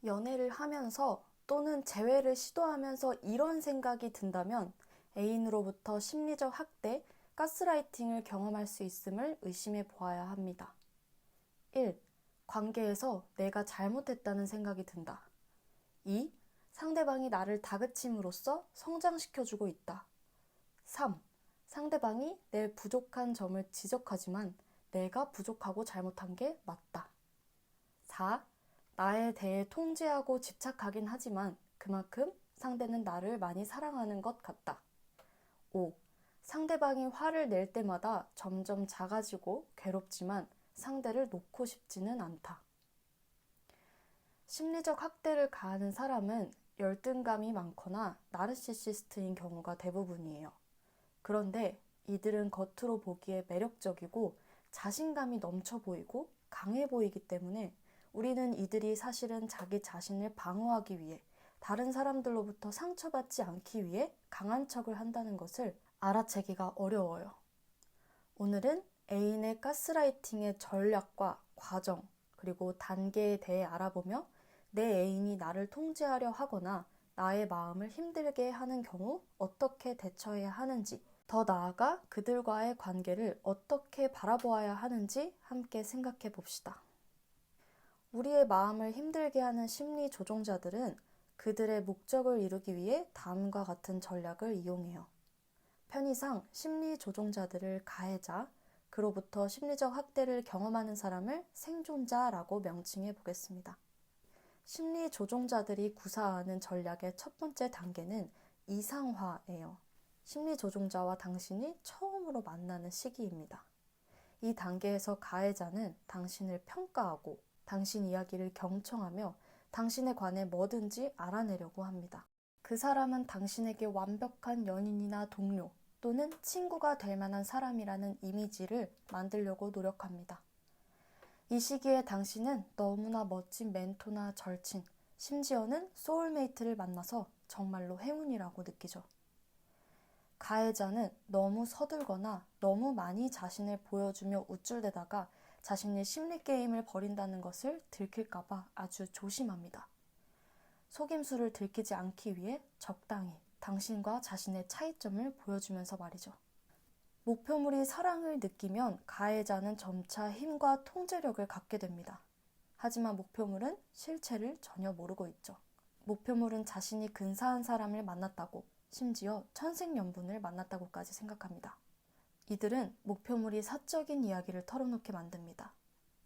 연애를 하면서 또는 재회를 시도하면서 이런 생각이 든다면 애인으로부터 심리적 학대, 가스라이팅을 경험할 수 있음을 의심해 보아야 합니다. 1. 관계에서 내가 잘못했다는 생각이 든다. 2. 상대방이 나를 다그침으로써 성장시켜주고 있다. 3. 상대방이 내 부족한 점을 지적하지만 내가 부족하고 잘못한 게 맞다. 4. 나에 대해 통제하고 집착하긴 하지만 그만큼 상대는 나를 많이 사랑하는 것 같다. 5. 상대방이 화를 낼 때마다 점점 작아지고 괴롭지만 상대를 놓고 싶지는 않다. 심리적 학대를 가하는 사람은 열등감이 많거나 나르시시스트인 경우가 대부분이에요. 그런데 이들은 겉으로 보기에 매력적이고 자신감이 넘쳐 보이고 강해 보이기 때문에 우리는 이들이 사실은 자기 자신을 방어하기 위해 다른 사람들로부터 상처받지 않기 위해 강한 척을 한다는 것을 알아채기가 어려워요. 오늘은 애인의 가스라이팅의 전략과 과정, 그리고 단계에 대해 알아보며 내 애인이 나를 통제하려 하거나 나의 마음을 힘들게 하는 경우 어떻게 대처해야 하는지, 더 나아가 그들과의 관계를 어떻게 바라보아야 하는지 함께 생각해 봅시다. 우리의 마음을 힘들게 하는 심리 조종자들은 그들의 목적을 이루기 위해 다음과 같은 전략을 이용해요. 편의상 심리 조종자들을 가해자, 그로부터 심리적 학대를 경험하는 사람을 생존자라고 명칭해 보겠습니다. 심리 조종자들이 구사하는 전략의 첫 번째 단계는 이상화예요. 심리 조종자와 당신이 처음으로 만나는 시기입니다. 이 단계에서 가해자는 당신을 평가하고 당신 이야기를 경청하며 당신에 관해 뭐든지 알아내려고 합니다. 그 사람은 당신에게 완벽한 연인이나 동료 또는 친구가 될 만한 사람이라는 이미지를 만들려고 노력합니다. 이 시기에 당신은 너무나 멋진 멘토나 절친, 심지어는 소울메이트를 만나서 정말로 행운이라고 느끼죠. 가해자는 너무 서둘거나 너무 많이 자신을 보여주며 우쭐대다가 자신이 심리게임을 벌인다는 것을 들킬까봐 아주 조심합니다. 속임수를 들키지 않기 위해 적당히 당신과 자신의 차이점을 보여주면서 말이죠. 목표물이 사랑을 느끼면 가해자는 점차 힘과 통제력을 갖게 됩니다. 하지만 목표물은 실체를 전혀 모르고 있죠. 목표물은 자신이 근사한 사람을 만났다고, 심지어 천생연분을 만났다고까지 생각합니다. 이들은 목표물이 사적인 이야기를 털어놓게 만듭니다.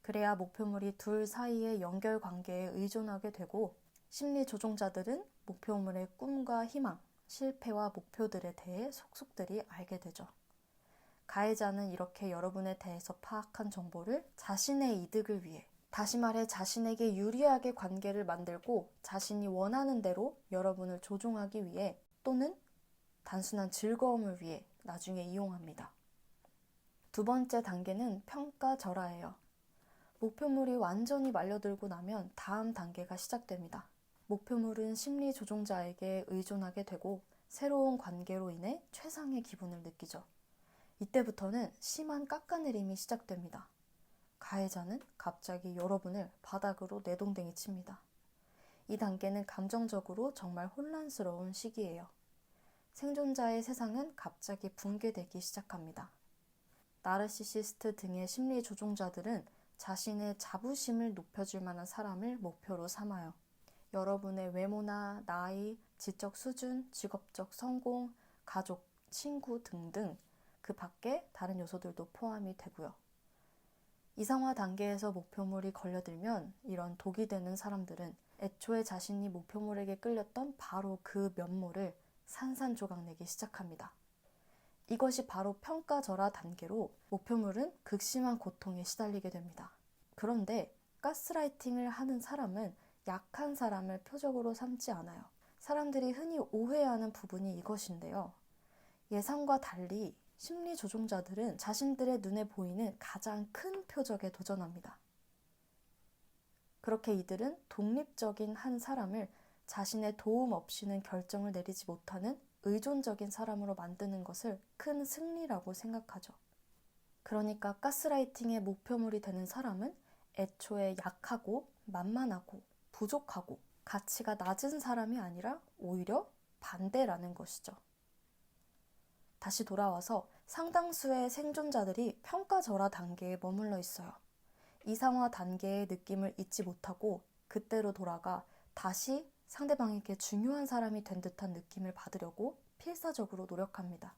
그래야 목표물이 둘 사이의 연결관계에 의존하게 되고 심리 조종자들은 목표물의 꿈과 희망, 실패와 목표들에 대해 속속들이 알게 되죠. 가해자는 이렇게 여러분에 대해서 파악한 정보를 자신의 이득을 위해, 다시 말해 자신에게 유리하게 관계를 만들고 자신이 원하는 대로 여러분을 조종하기 위해 또는 단순한 즐거움을 위해 나중에 이용합니다. 두 번째 단계는 평가절하예요. 목표물이 완전히 말려들고 나면 다음 단계가 시작됩니다. 목표물은 심리 조종자에게 의존하게 되고 새로운 관계로 인해 최상의 기분을 느끼죠. 이때부터는 심한 깎아내림이 시작됩니다. 가해자는 갑자기 여러분을 바닥으로 내동댕이 칩니다. 이 단계는 감정적으로 정말 혼란스러운 시기예요. 생존자의 세상은 갑자기 붕괴되기 시작합니다. 나르시시스트 등의 심리 조종자들은 자신의 자부심을 높여줄 만한 사람을 목표로 삼아요. 여러분의 외모나 나이, 지적 수준, 직업적 성공, 가족, 친구 등등 그 밖에 다른 요소들도 포함이 되고요. 이상화 단계에서 목표물이 걸려들면 이런 독이 되는 사람들은 애초에 자신이 목표물에게 끌렸던 바로 그 면모를 산산조각내기 시작합니다. 이것이 바로 평가절하 단계로 목표물은 극심한 고통에 시달리게 됩니다. 그런데 가스라이팅을 하는 사람은 약한 사람을 표적으로 삼지 않아요. 사람들이 흔히 오해하는 부분이 이것인데요. 예상과 달리 심리 조종자들은 자신들의 눈에 보이는 가장 큰 표적에 도전합니다. 그렇게 이들은 독립적인 한 사람을 자신의 도움 없이는 결정을 내리지 못하는 의존적인 사람으로 만드는 것을 큰 승리라고 생각하죠. 그러니까 가스라이팅의 목표물이 되는 사람은 애초에 약하고 만만하고 부족하고 가치가 낮은 사람이 아니라 오히려 반대라는 것이죠. 다시 돌아와서 상당수의 생존자들이 평가절하 단계에 머물러 있어요. 이상화 단계의 느낌을 잊지 못하고 그때로 돌아가 다시 상대방에게 중요한 사람이 된 듯한 느낌을 받으려고 필사적으로 노력합니다.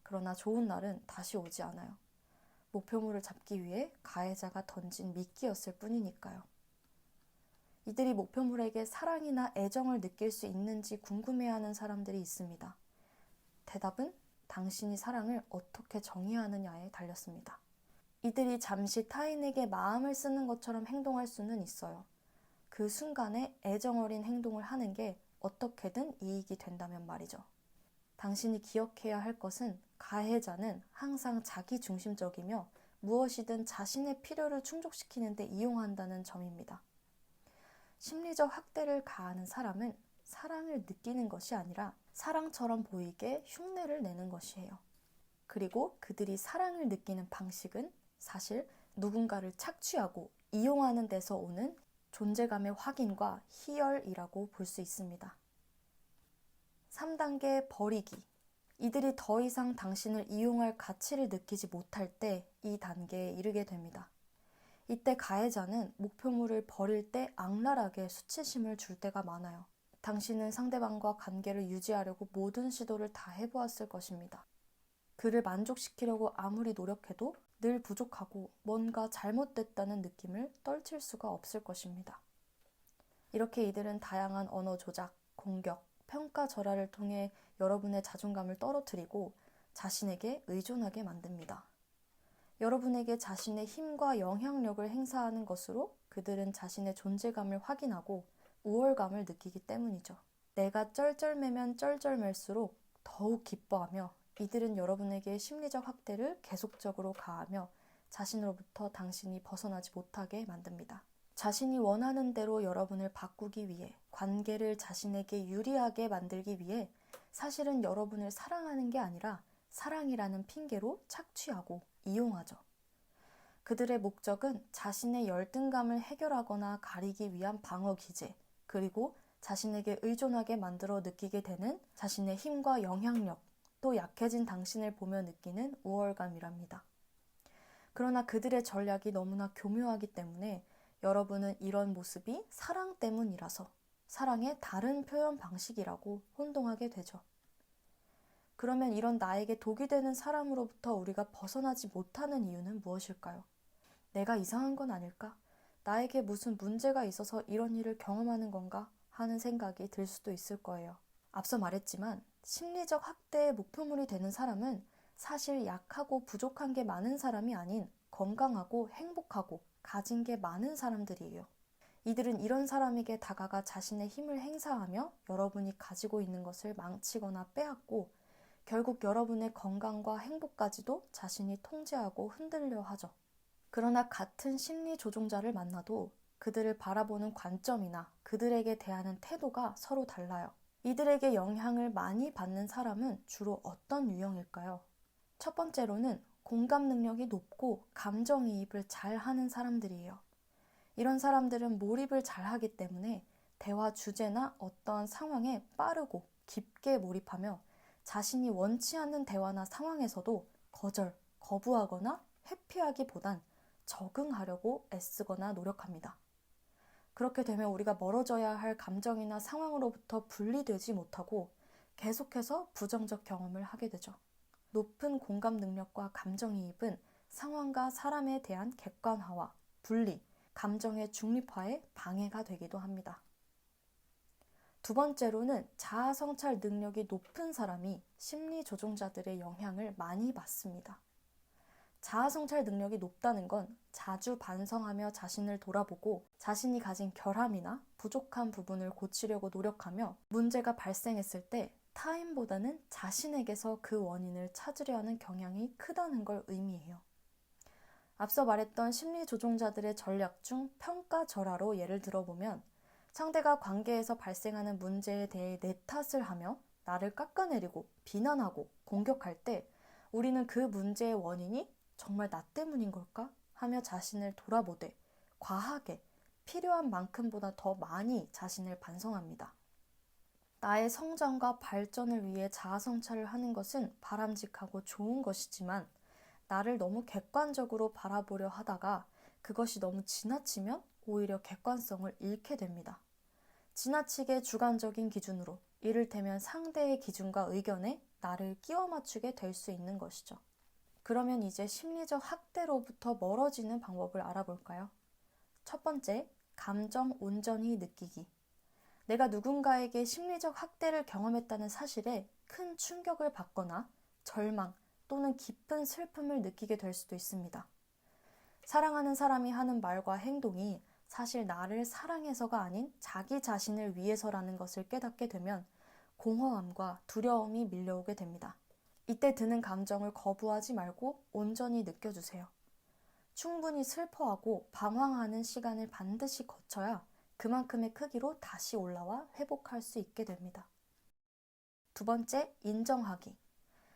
그러나 좋은 날은 다시 오지 않아요. 목표물을 잡기 위해 가해자가 던진 미끼였을 뿐이니까요. 이들이 목표물에게 사랑이나 애정을 느낄 수 있는지 궁금해하는 사람들이 있습니다. 대답은 당신이 사랑을 어떻게 정의하느냐에 달렸습니다. 이들이 잠시 타인에게 마음을 쓰는 것처럼 행동할 수는 있어요. 그 순간에 애정 어린 행동을 하는 게 어떻게든 이익이 된다면 말이죠. 당신이 기억해야 할 것은 가해자는 항상 자기중심적이며 무엇이든 자신의 필요를 충족시키는 데 이용한다는 점입니다. 심리적 학대를 가하는 사람은 사랑을 느끼는 것이 아니라 사랑처럼 보이게 흉내를 내는 것이에요. 그리고 그들이 사랑을 느끼는 방식은 사실 누군가를 착취하고 이용하는 데서 오는 존재감의 확인과 희열이라고 볼 수 있습니다. 3단계 버리기. 이들이 더 이상 당신을 이용할 가치를 느끼지 못할 때 이 단계에 이르게 됩니다. 이때 가해자는 목표물을 버릴 때 악랄하게 수치심을 줄 때가 많아요. 당신은 상대방과 관계를 유지하려고 모든 시도를 다 해보았을 것입니다. 그를 만족시키려고 아무리 노력해도 늘 부족하고 뭔가 잘못됐다는 느낌을 떨칠 수가 없을 것입니다. 이렇게 이들은 다양한 언어 조작, 공격, 평가 절하를 통해 여러분의 자존감을 떨어뜨리고 자신에게 의존하게 만듭니다. 여러분에게 자신의 힘과 영향력을 행사하는 것으로 그들은 자신의 존재감을 확인하고 우월감을 느끼기 때문이죠. 내가 쩔쩔매면 쩔쩔맬수록 더욱 기뻐하며 이들은 여러분에게 심리적 학대를 계속적으로 가하며 자신으로부터 당신이 벗어나지 못하게 만듭니다. 자신이 원하는 대로 여러분을 바꾸기 위해, 관계를 자신에게 유리하게 만들기 위해 사실은 여러분을 사랑하는 게 아니라 사랑이라는 핑계로 착취하고 이용하죠. 그들의 목적은 자신의 열등감을 해결하거나 가리기 위한 방어 기제, 그리고 자신에게 의존하게 만들어 느끼게 되는 자신의 힘과 영향력, 또 약해진 당신을 보며 느끼는 우월감이랍니다. 그러나 그들의 전략이 너무나 교묘하기 때문에 여러분은 이런 모습이 사랑 때문이라서 사랑의 다른 표현 방식이라고 혼동하게 되죠. 그러면 이런 나에게 독이 되는 사람으로부터 우리가 벗어나지 못하는 이유는 무엇일까요? 내가 이상한 건 아닐까? 나에게 무슨 문제가 있어서 이런 일을 경험하는 건가? 하는 생각이 들 수도 있을 거예요. 앞서 말했지만 심리적 학대의 목표물이 되는 사람은 사실 약하고 부족한 게 많은 사람이 아닌 건강하고 행복하고 가진 게 많은 사람들이에요. 이들은 이런 사람에게 다가가 자신의 힘을 행사하며 여러분이 가지고 있는 것을 망치거나 빼앗고 결국 여러분의 건강과 행복까지도 자신이 통제하고 흔들려 하죠. 그러나 같은 심리 조종자를 만나도 그들을 바라보는 관점이나 그들에게 대하는 태도가 서로 달라요. 이들에게 영향을 많이 받는 사람은 주로 어떤 유형일까요? 첫 번째로는 공감 능력이 높고 감정이입을 잘 하는 사람들이에요. 이런 사람들은 몰입을 잘 하기 때문에 대화 주제나 어떤 상황에 빠르고 깊게 몰입하며 자신이 원치 않는 대화나 상황에서도 거부하거나 회피하기보단 적응하려고 애쓰거나 노력합니다. 그렇게 되면 우리가 멀어져야 할 감정이나 상황으로부터 분리되지 못하고 계속해서 부정적 경험을 하게 되죠. 높은 공감 능력과 감정이입은 상황과 사람에 대한 객관화와 분리, 감정의 중립화에 방해가 되기도 합니다. 두 번째로는 자아 성찰 능력이 높은 사람이 심리 조종자들의 영향을 많이 받습니다. 자아 성찰 능력이 높다는 건 자주 반성하며 자신을 돌아보고 자신이 가진 결함이나 부족한 부분을 고치려고 노력하며 문제가 발생했을 때 타인보다는 자신에게서 그 원인을 찾으려 하는 경향이 크다는 걸 의미해요. 앞서 말했던 심리 조종자들의 전략 중 평가절하로 예를 들어보면 상대가 관계에서 발생하는 문제에 대해 내 탓을 하며 나를 깎아내리고 비난하고 공격할 때 우리는 그 문제의 원인이 정말 나 때문인 걸까? 하며 자신을 돌아보되 과하게 필요한 만큼보다 더 많이 자신을 반성합니다. 나의 성장과 발전을 위해 자아성찰을 하는 것은 바람직하고 좋은 것이지만 나를 너무 객관적으로 바라보려 하다가 그것이 너무 지나치면 오히려 객관성을 잃게 됩니다. 지나치게 주관적인 기준으로, 이를테면 상대의 기준과 의견에 나를 끼워 맞추게 될 수 있는 것이죠. 그러면 이제 심리적 학대로부터 멀어지는 방법을 알아볼까요? 첫 번째, 감정 온전히 느끼기. 내가 누군가에게 심리적 학대를 경험했다는 사실에 큰 충격을 받거나 절망 또는 깊은 슬픔을 느끼게 될 수도 있습니다. 사랑하는 사람이 하는 말과 행동이 사실 나를 사랑해서가 아닌 자기 자신을 위해서라는 것을 깨닫게 되면 공허함과 두려움이 밀려오게 됩니다. 이때 드는 감정을 거부하지 말고 온전히 느껴주세요. 충분히 슬퍼하고 방황하는 시간을 반드시 거쳐야 그만큼의 크기로 다시 올라와 회복할 수 있게 됩니다. 두 번째, 인정하기.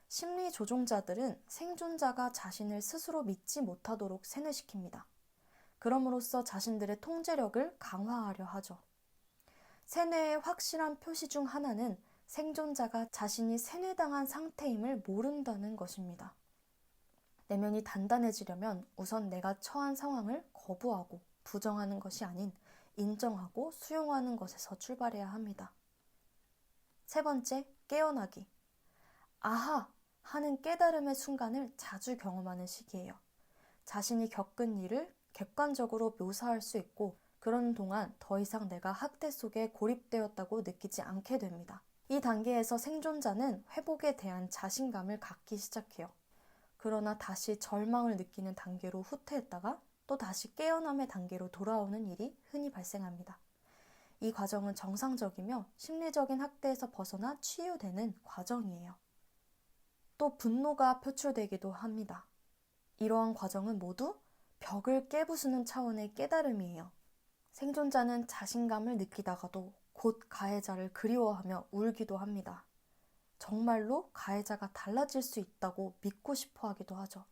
심리 조종자들은 생존자가 자신을 스스로 믿지 못하도록 세뇌시킵니다. 그럼으로써 자신들의 통제력을 강화하려 하죠. 세뇌의 확실한 표시 중 하나는 생존자가 자신이 세뇌당한 상태임을 모른다는 것입니다. 내면이 단단해지려면 우선 내가 처한 상황을 거부하고 부정하는 것이 아닌 인정하고 수용하는 것에서 출발해야 합니다. 세 번째, 깨어나기. 아하! 하는 깨달음의 순간을 자주 경험하는 시기예요. 자신이 겪은 일을 객관적으로 묘사할 수 있고 그런 동안 더 이상 내가 학대 속에 고립되었다고 느끼지 않게 됩니다. 이 단계에서 생존자는 회복에 대한 자신감을 갖기 시작해요. 그러나 다시 절망을 느끼는 단계로 후퇴했다가 또 다시 깨어남의 단계로 돌아오는 일이 흔히 발생합니다. 이 과정은 정상적이며 심리적인 학대에서 벗어나 치유되는 과정이에요. 또 분노가 표출되기도 합니다. 이러한 과정은 모두 벽을 깨부수는 차원의 깨달음이에요. 생존자는 자신감을 느끼다가도 곧 가해자를 그리워하며 울기도 합니다. 정말로 가해자가 달라질 수 있다고 믿고 싶어 하기도 하죠.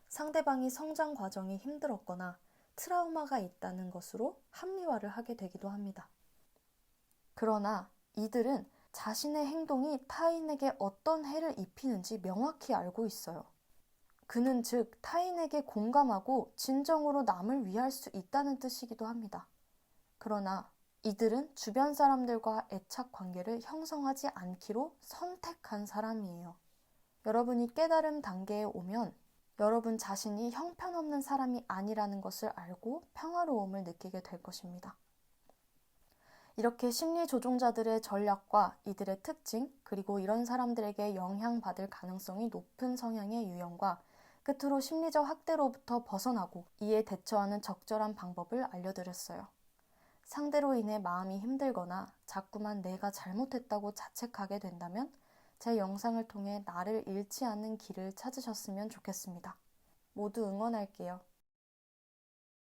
상대방이 성장 과정이 힘들었거나 트라우마가 있다는 것으로 합리화를 하게 되기도 합니다. 그러나 이들은 자신의 행동이 타인에게 어떤 해를 입히는지 명확히 알고 있어요. 그는 즉 타인에게 공감하고 진정으로 남을 위할 수 있다는 뜻이기도 합니다. 그러나 이들은 주변 사람들과 애착 관계를 형성하지 않기로 선택한 사람이에요. 여러분이 깨달음 단계에 오면 여러분 자신이 형편없는 사람이 아니라는 것을 알고 평화로움을 느끼게 될 것입니다. 이렇게 심리 조종자들의 전략과 이들의 특징, 그리고 이런 사람들에게 영향받을 가능성이 높은 성향의 유형과 끝으로 심리적 학대로부터 벗어나고 이에 대처하는 적절한 방법을 알려드렸어요. 상대로 인해 마음이 힘들거나 자꾸만 내가 잘못했다고 자책하게 된다면 제 영상을 통해 나를 잃지 않는 길을 찾으셨으면 좋겠습니다. 모두 응원할게요.